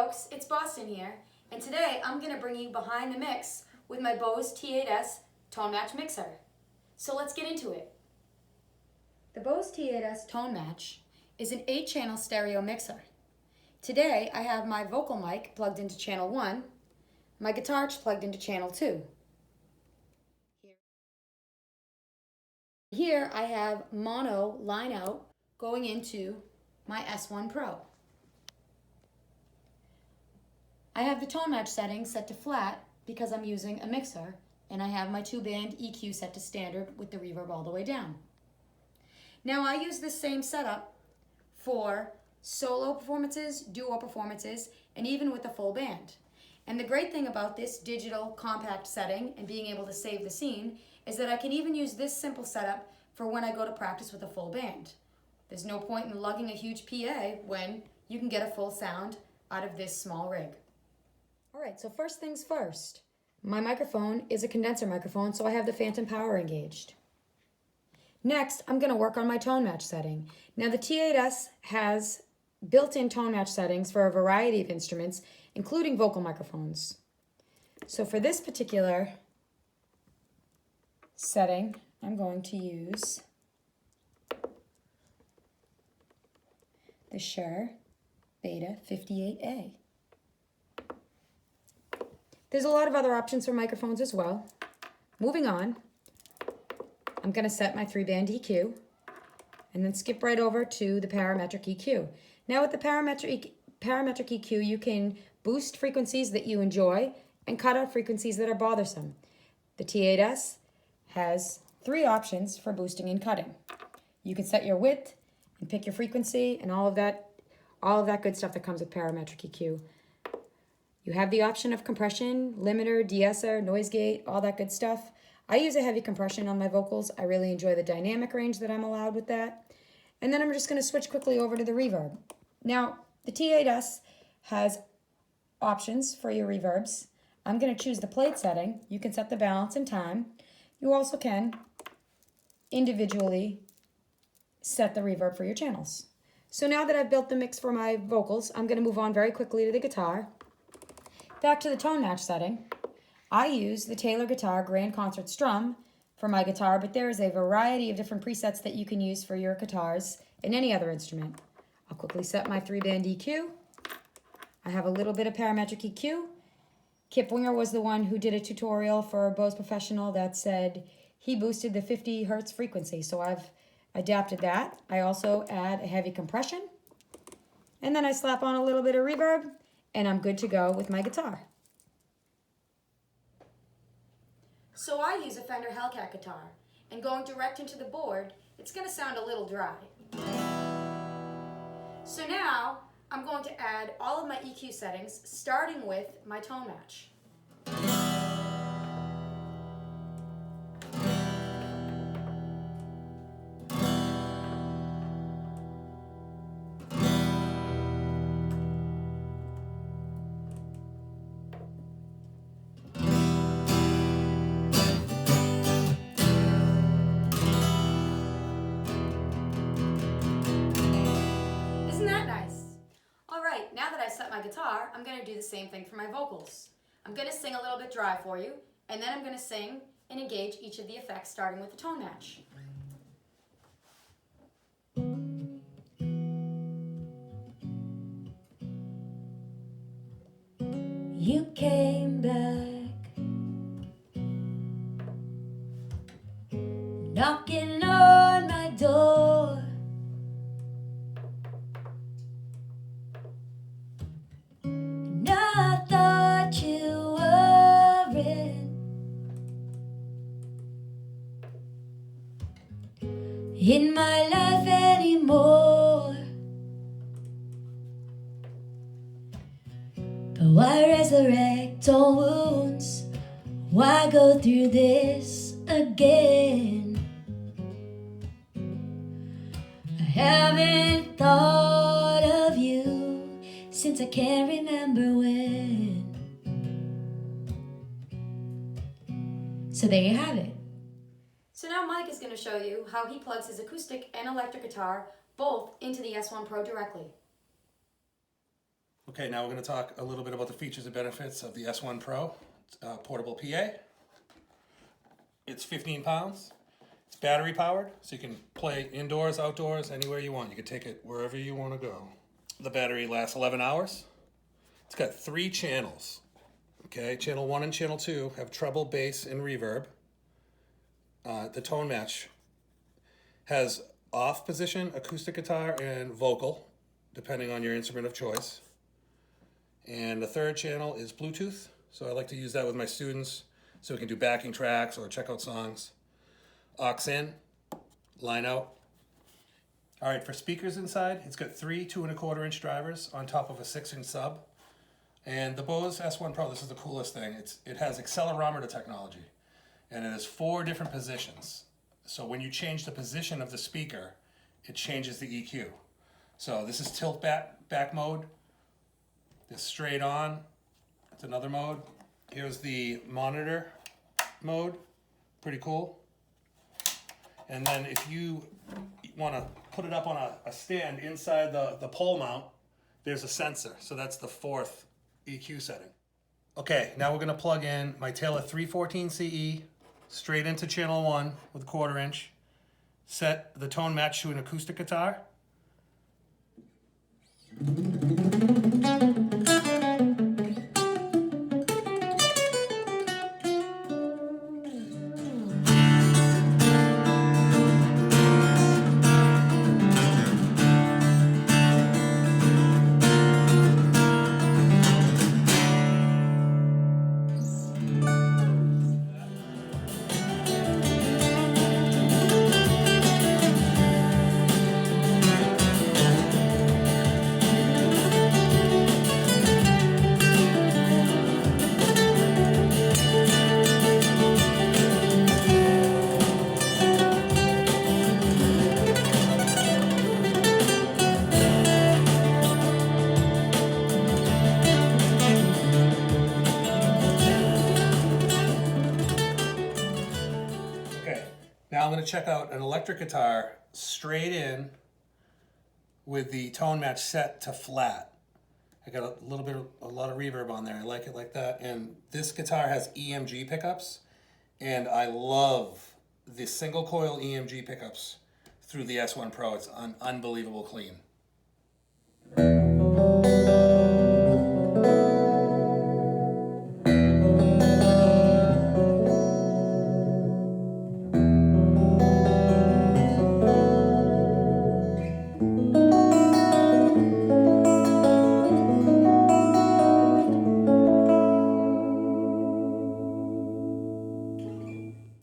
folks, it's Boston here, and today I'm going to bring you behind the mix with my Bose T8S Tone Match Mixer. So let's get into it. The Bose T8S Tone Match is an 8-channel stereo mixer. Today I have my vocal mic plugged into channel 1, my guitar plugged into channel 2. Here I have mono line out going into my S1 Pro. I have the tone match settings set to flat because I'm using a mixer, and I have my 2-band EQ set to standard with the reverb all the way down. Now I use this same setup for solo performances, duo performances, and even with a full band. And the great thing about this digital compact setting and being able to save the scene is that I can even use this simple setup for when I go to practice with a full band. There's no point in lugging a huge PA when you can get a full sound out of this small rig. All right, so first things first. My microphone is a condenser microphone, so I have the phantom power engaged. Next, I'm going to work on my tone match setting. Now the T8S has built-in tone match settings for a variety of instruments, including vocal microphones. So for this particular setting, I'm going to use the Shure Beta 58A. There's a lot of other options for microphones as well. Moving on, I'm going to set my 3-band EQ and then skip right over to the parametric EQ. Now with the parametric EQ, you can boost frequencies that you enjoy and cut out frequencies that are bothersome. The T8S has 3 options for boosting and cutting. You can set your width and pick your frequency and all of that good stuff that comes with parametric EQ. You have the option of compression, limiter, de-esser, noise gate, all that good stuff. I use a heavy compression on my vocals. I really enjoy the dynamic range that I'm allowed with that. And then I'm just going to switch quickly over to the reverb. Now, the T8S has options for your reverbs. I'm going to choose the plate setting. You can set the balance and time. You also can individually set the reverb for your channels. So now that I've built the mix for my vocals, I'm going to move on very quickly to the guitar. Back to the tone match setting. I use the Taylor Guitar Grand Concert Strum for my guitar, but there is a variety of different presets that you can use for your guitars and any other instrument. I'll quickly set my 3-band EQ. I have a little bit of parametric EQ. Kip Winger was the one who did a tutorial for Bose Professional that said he boosted the 50 hertz frequency, so I've adapted that. I also add a heavy compression, and then I slap on a little bit of reverb, and I'm good to go with my guitar. So I use a Fender Hellcat guitar, and going direct into the board, it's going to sound a little dry. So now I'm going to add all of my EQ settings, starting with my tone match. Now that I've set my guitar, I'm going to do the same thing for my vocals. I'm going to sing a little bit dry for you, and then I'm going to sing and engage each of the effects, starting with the tone match. You came back, knocking on my door. In my life anymore, but why resurrect old wounds? Why go through this again? I haven't thought of you since I can't remember when. So there you have it. So now Mike is going to show you how he plugs his acoustic and electric guitar both into the S1 Pro directly. Okay, now we're going to talk a little bit about the features and benefits of the S1 Pro portable PA. It's 15 pounds. It's battery powered, so you can play indoors, outdoors, anywhere you want. You can take it wherever you want to go. The battery lasts 11 hours. It's got 3 channels. Okay, channel 1 and channel 2 have treble, bass, and reverb. The tone match has off position, acoustic guitar, and vocal, depending on your instrument of choice. And the 3rd channel is Bluetooth, so I like to use that with my students so we can do backing tracks or check out songs. Aux in, line out. All right, for speakers inside, it's got 3 2¼ inch drivers on top of a 6-inch sub. And the Bose S1 Pro, this is the coolest thing. It has accelerometer technology, and it has 4 different positions. So when you change the position of the speaker, it changes the EQ. So this is tilt back mode. This straight on, it's another mode. Here's the monitor mode, pretty cool. And then if you want to put it up on a stand inside the pole mount, there's a sensor. So that's the 4th EQ setting. Okay, now we're gonna plug in my Taylor 314 CE straight into channel 1 with 1/4 inch. Set the tone match to an acoustic guitar. Now I'm going to check out an electric guitar straight in with the tone match set to flat. I got a lot of reverb on there. I like it like that. And this guitar has EMG pickups, and I love the single coil EMG pickups through the S1 Pro. It's unbelievable clean.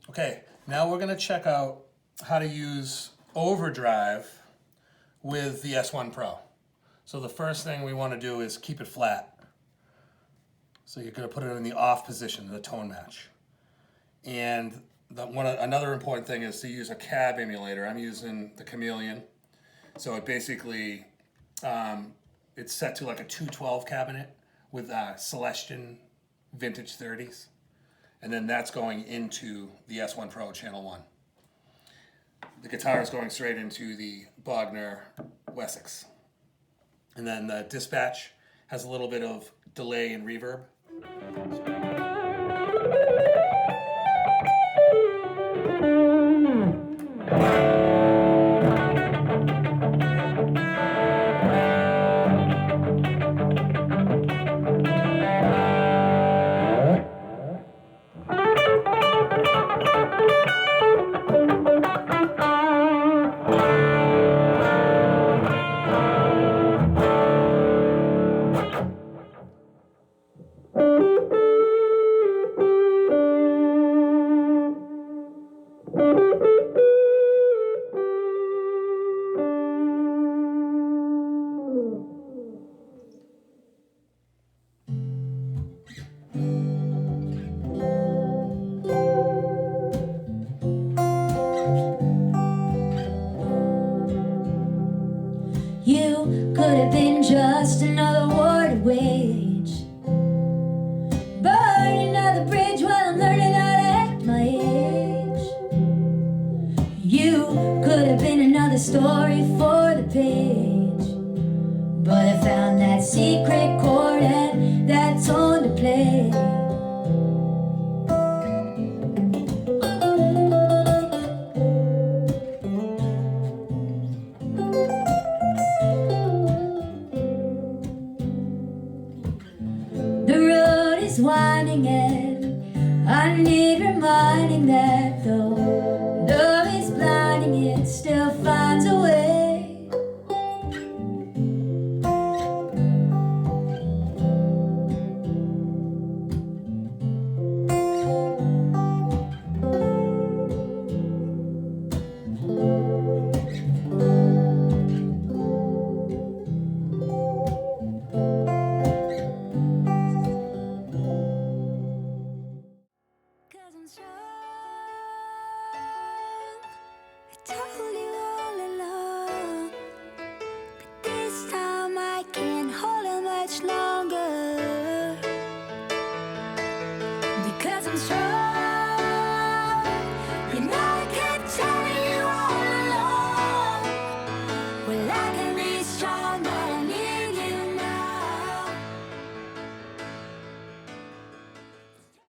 Okay, now we're going to check out how to use overdrive with the S1 Pro. So the first thing we want to do is keep it flat. So you're going to put it in the off position, the tone match. And another important thing is to use a cab emulator. I'm using the Chameleon. So it basically, it's set to like a 212 cabinet with Celestion vintage 30s. And then that's going into the S1 Pro channel 1. The guitar is going straight into the Bogner Wessex. And then the dispatch has a little bit of delay and reverb. You could have been just another war to wage. Burn another bridge while I'm learning how to act my age. You could have been another story for the page, but I found that secret play. The road is winding and I need reminding that the